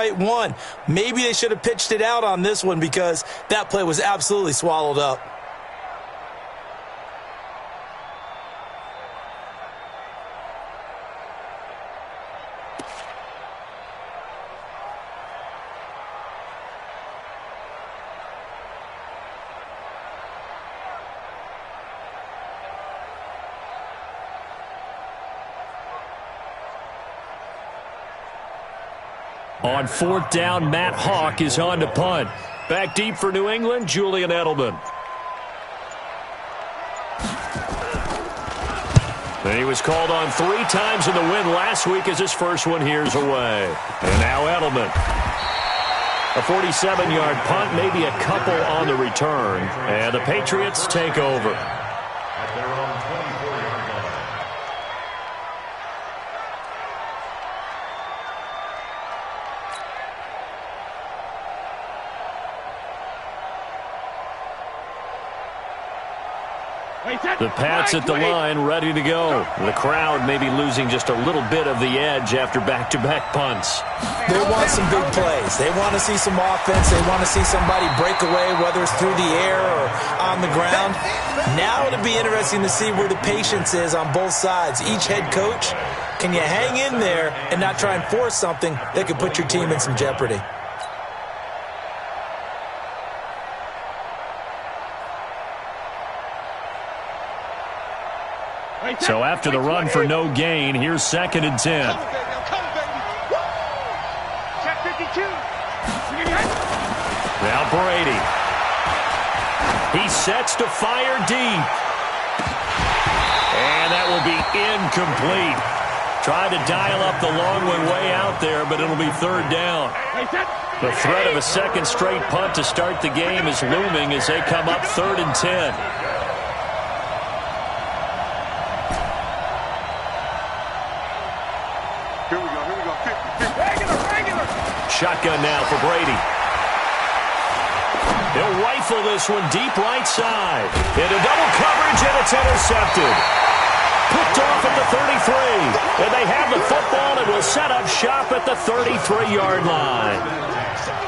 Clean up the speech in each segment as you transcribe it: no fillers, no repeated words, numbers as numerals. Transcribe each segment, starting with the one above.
fight one. Maybe they should have pitched it out on this one because that play was absolutely swallowed up. On fourth down, Matt Hawk is on to punt. Back deep for New England, Julian Edelman. And he was called on 3 times in the win last week as his first one here's away. And now Edelman. A 47-yard punt, maybe a couple on the return. And the Patriots take over. The Pats at the line, ready to go. The crowd may be losing just a little bit of the edge after back-to-back punts. They want some big plays. They want to see some offense. They want to see somebody break away, whether it's through the air or on the ground. Now it'll be interesting to see where the patience is on both sides. Each head coach, can you hang in there and not try and force something that could put your team in some jeopardy? So after the run for no gain, here's 2nd and 10. Now Brady. He sets to fire deep. And that will be incomplete. Tried to dial up the long one way out there, but it'll be 3rd down. The threat of a second straight punt to start the game is looming as they come up 3rd and 10. Shotgun now for Brady. He'll rifle this one deep right side. Into double coverage, and it's intercepted. Picked off at the 33. And they have the football and will set up shop at the 33-yard line.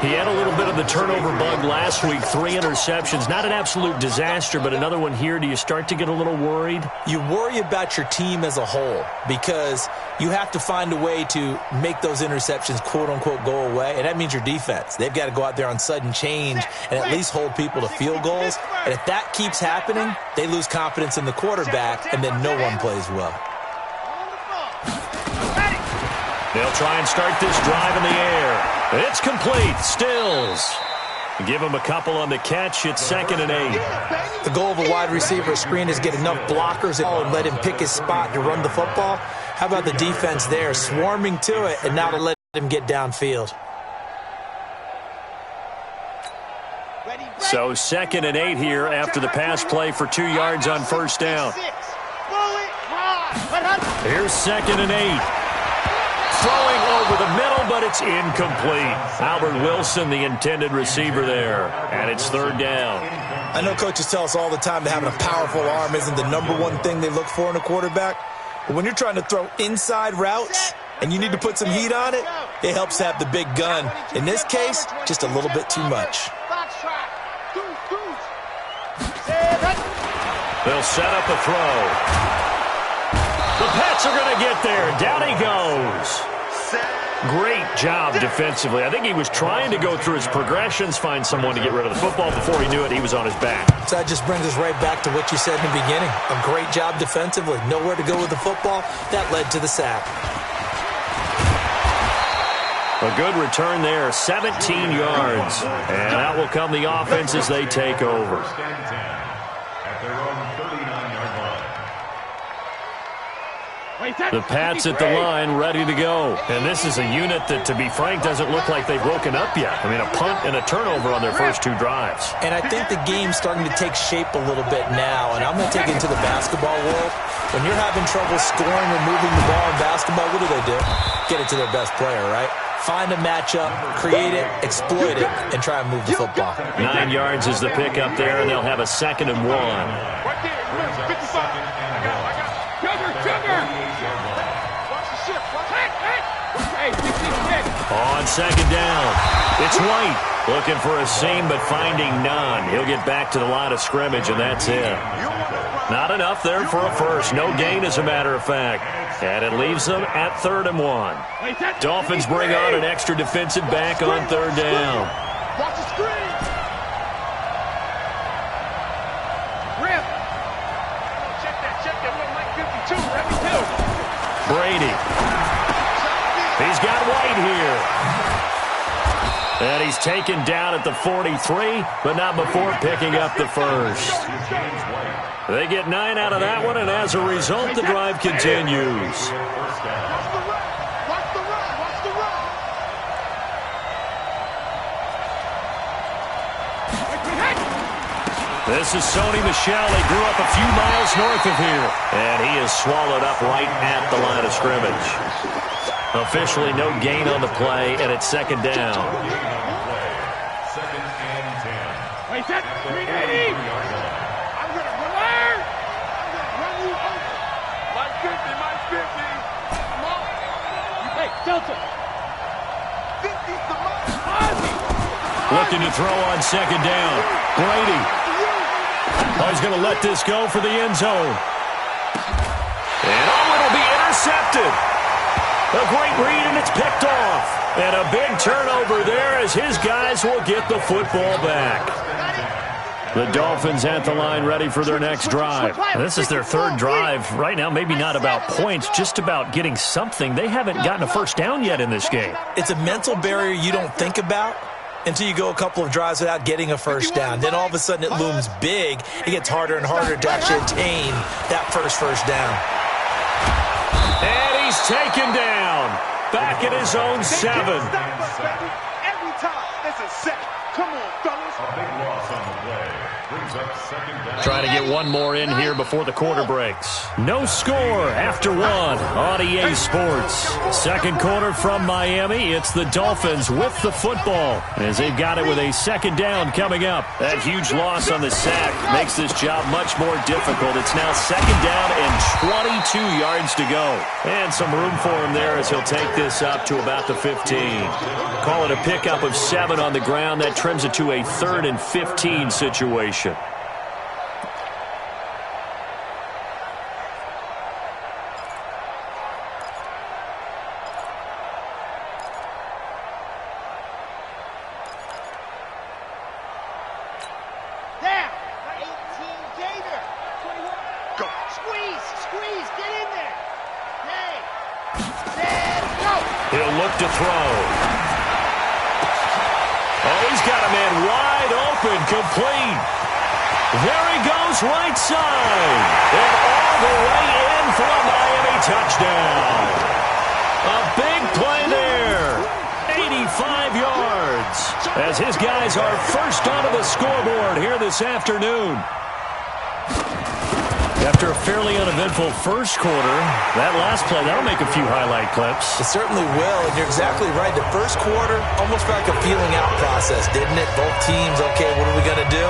He had a little bit of the turnover bug last week. 3 interceptions. Not an absolute disaster, but another one here. Do you start to get a little worried? You worry about your team as a whole because you have to find a way to make those interceptions, quote-unquote, go away, and that means your defense. They've got to go out there on sudden change and at least hold people to field goals. And if that keeps happening, they lose confidence in the quarterback, and then no one plays well. They'll try and start this drive in the air. It's complete. Stills. Give him a couple on the catch. It's 2nd and 8. The goal of a wide receiver screen is get enough blockers and let him pick his spot to run the football. How about the defense there, swarming to it, and now to let him get downfield? So 2nd and 8 here after the pass play for 2 yards on 1st down. Here's 2nd and 8. Throwing over the middle, but it's incomplete. Albert Wilson, the intended receiver there. And it's 3rd down. I know coaches tell us all the time that having a powerful arm isn't the #1 thing they look for in a quarterback. But when you're trying to throw inside routes and you need to put some heat on it, it helps to have the big gun. In this case, just a little bit too much. They'll set up a throw. The Pats are going to get there. Down he goes. Great job defensively. I think he was trying to go through his progressions, find someone to get rid of the football. Before he knew it, he was on his back. So that just brings us right back to what you said in the beginning. A great job defensively. Nowhere to go with the football. That led to the sack. A good return there, 17 yards. And out will come the offense as they take over. The Pats at the line, ready to go. And this is a unit that, to be frank, doesn't look like they've broken up yet. I mean, a punt and a turnover on their first 2 drives. And I think the game's starting to take shape a little bit now. And I'm going to take it to the basketball world. When you're having trouble scoring or moving the ball in basketball, what do? Get it to their best player, right? Find a matchup, create it, exploit it, and try and move the football. 9 yards is the pickup there, and they'll have a 2nd and 1. On second down, it's White. Looking for a seam, but finding none. He'll get back to the line of scrimmage, and that's it. Not enough there for a first. No gain, as a matter of fact. And it leaves them at 3rd and 1. Dolphins bring on an extra defensive back on 3rd down. Watch the screen. Rip. Check that. Look like 52. Let me do. Brady. He's got White here. And he's taken down at the 43, but not before picking up the first. They get 9 out of that one, and as a result, the drive continues. Watch the run. This is Sony Michel. He grew up a few miles north of here. And he is swallowed up right at the line of scrimmage. Officially no gain on the play, and it's 2nd down. Second and 10. Wait, set. 380. I'm going to run you over. Mike 50. Come on. Hey, Delta. 50's the most. Looking to throw on 2nd down. Brady. Oh, he's going to let this go for the end zone. And it'll be intercepted. A great read, and it's picked off. And a big turnover there as his guys will get the football back. The Dolphins at the line ready for their next drive. This is their 3rd drive. Right now, maybe not about points, just about getting something. They haven't gotten a first down yet in this game. It's a mental barrier you don't think about until you go a couple of drives without getting a first down. Then all of a sudden it looms big. It gets harder and harder to actually attain that first down. And he's taken down. Back at his own 7. Every time it's a sack. Come on, fellas. A big loss on the play. Brings up 2nd down. Trying to get one more in here before the quarter breaks. No score after 1 on EA Sports. 2nd quarter from Miami. It's the Dolphins with the football as they've got it with a 2nd down coming up. That huge loss on the sack makes this job much more difficult. It's now 2nd down and 22 yards to go. And some room for him there as he'll take this up to about the 15. Call it a pickup of 7 on the ground. That trims it to a 3rd and 15 situation. He'll look to throw. Oh, he's got a man wide open, complete. There he goes, right side. And all the way in for a Miami touchdown. A big play there. 85 yards. As his guys are first onto the scoreboard here this afternoon. After a fairly uneventful first quarter, that last play, that'll make a few highlight clips. It certainly will, and you're exactly right. The first quarter, almost like a feeling out process, didn't it? Both teams, okay, what are we going to do?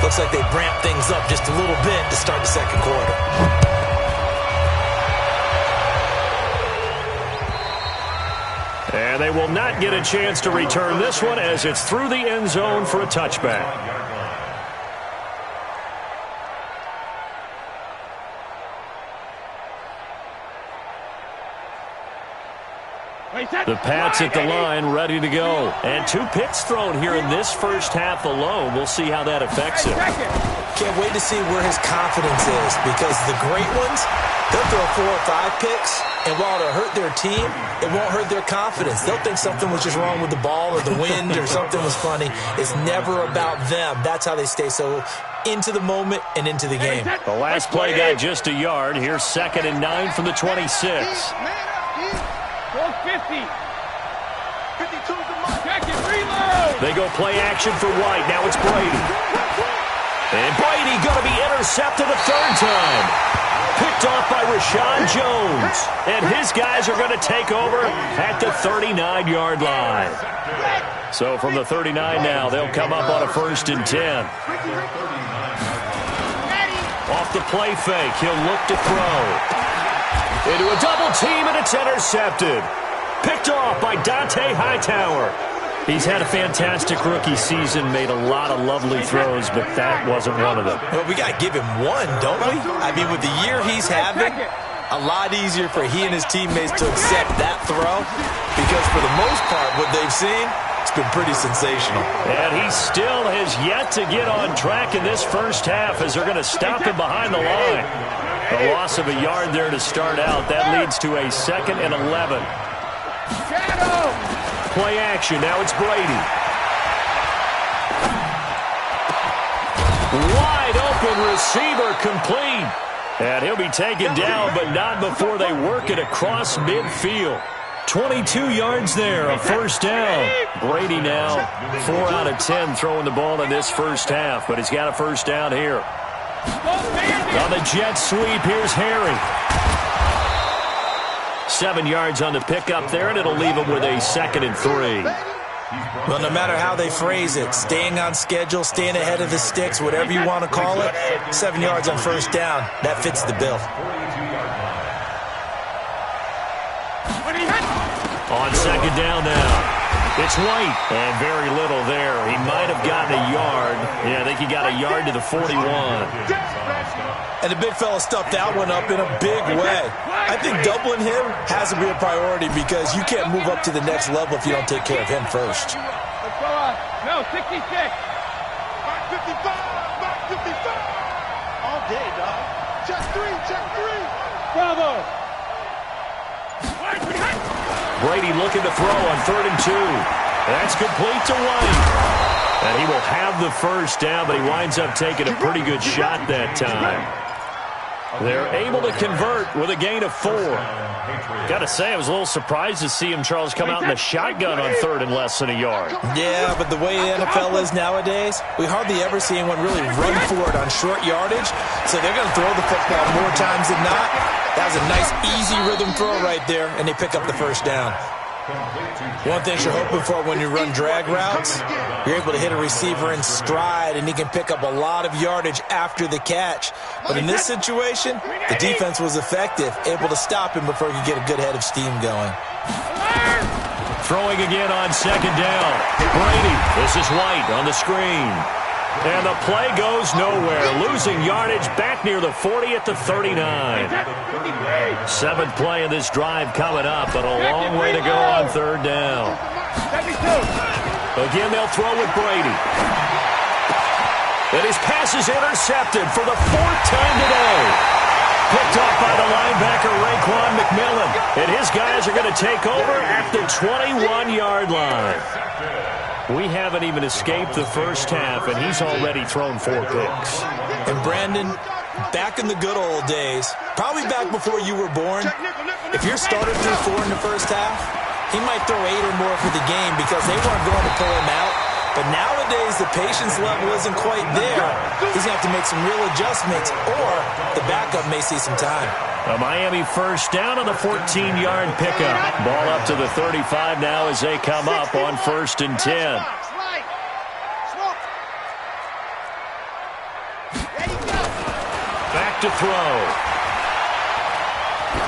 Looks like they ramped things up just a little bit to start the 2nd quarter. And they will not get a chance to return this one as it's through the end zone for a touchback. The Pats at the line, ready to go. And 2 picks thrown here in this first half alone. We'll see how that affects him. Can't wait to see where his confidence is, because the great ones, they'll throw 4 or 5 picks, and while it'll hurt their team, it won't hurt their confidence. They'll think something was just wrong with the ball or the wind or something was funny. It's never about them. That's how they stay so into the moment and into the game. The last play got just a yard. Here's 2nd and 9 from the 26. 50. 52's the mark. Jacket, reload. They go play action for White. Now it's Brady. And Brady going to be intercepted a 3rd time. Picked off by Rashawn Jones. And his guys are going to take over at the 39-yard line. So from the 39 now, they'll come up on a 1st and 10. Off the play fake, he'll look to throw. Into a double team, and it's intercepted. Picked off by Dante Hightower. He's had a fantastic rookie season, made a lot of lovely throws, but that wasn't one of them. Well, we got to give him one, don't we? I mean, with the year he's having, a lot easier for he and his teammates to accept that throw because for the most part, what they've seen, it's been pretty sensational. And he still has yet to get on track in this first half as they're going to stop him behind the line. A loss of a yard there to start out. That leads to a 2nd and 11. Play action. Now it's Brady. Wide open receiver complete. And he'll be taken down, but not before they work it across midfield. 22 yards there, a first down. Brady now 4 out of 10 throwing the ball in this first half, but he's got a first down here. On the jet sweep, here's Harry. 7 yards on the pickup there, and it'll leave him with a 2nd and 3. Well, no matter how they phrase it, staying on schedule, staying ahead of the sticks, whatever you want to call it, 7 yards on first down, that fits the bill. On 2nd down now. It's White, and very little there. He might have gotten a yard. Yeah, I think he got a yard to the 41. And the big fella stuffed that one up in a big way. I think doubling him has to be a priority because you can't move up to the next level if you don't take care of him first. Let's go on. No, 66. Mark 55. Mark 55. All day, dog. Check 3. Check 3. Bravo. Brady looking to throw on 3rd and 2. That's complete to White. And he will have the first down, but he winds up taking a pretty good shot that time. They're able to convert with a gain of 4. Got to say, I was a little surprised to see him, Charles, come out in the shotgun on 3rd and less than a yard. Yeah, but the way the NFL is nowadays, we hardly ever see anyone really run for it on short yardage. So they're going to throw the football more times than not. That was a nice, easy rhythm throw right there, and they pick up the first down. One thing you're hoping for when you run drag routes, you're able to hit a receiver in stride, and he can pick up a lot of yardage after the catch. But in this situation, the defense was effective, able to stop him before he could get a good head of steam going. Throwing again on 2nd down. Brady, this is White on the screen. And the play goes nowhere, losing yardage back near the 40 at the 39. 7th play of this drive coming up, but a long way to go on 3rd down. Again, they'll throw with Brady. And his pass is intercepted for the 4th time today. Picked off by the linebacker, Raekwon McMillan. And his guys are going to take over at the 21-yard line. We haven't even escaped the first half, and he's already thrown 4 picks. And Brandon, back in the good old days, probably back before you were born, if your starter threw 4 in the first half, he might throw 8 or more for the game because they weren't going to pull him out. But nowadays, the patience level isn't quite there. He's going to have to make some real adjustments, or the backup may see some time. A Miami first down on the 14-yard pickup. Ball up to the 35 now as they come up on 1st and 10. Back to throw.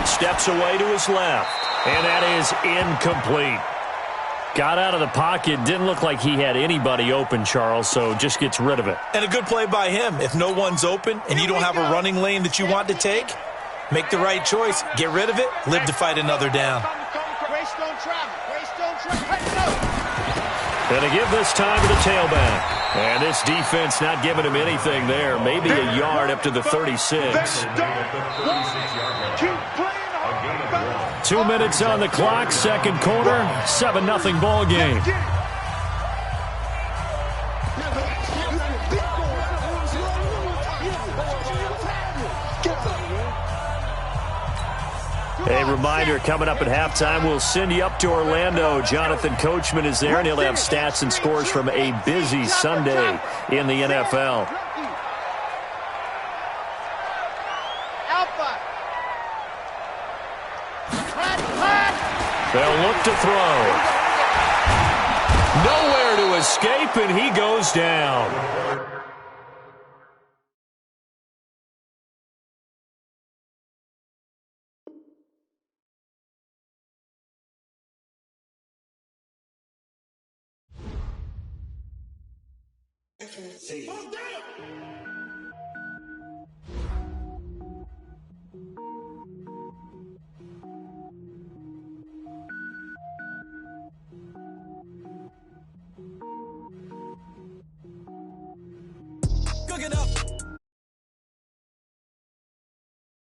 Steps away to his left, and that is incomplete. Got out of the pocket, didn't look like he had anybody open, Charles, so just gets rid of it. And a good play by him. If no one's open and you don't have a running lane that you want to take, make the right choice. Get rid of it. Live to fight another down. And a give this time to the tailback. And this defense not giving him anything there. Maybe a yard up to the 36. 2 minutes on the clock, 2nd quarter, 7-0 ball game. A reminder, coming up at halftime, we'll send you up to Orlando. Jonathan Coachman is there, and he'll have stats and scores from a busy Sunday in the NFL. They'll look to throw. Nowhere to escape, and he goes down. Cooking up.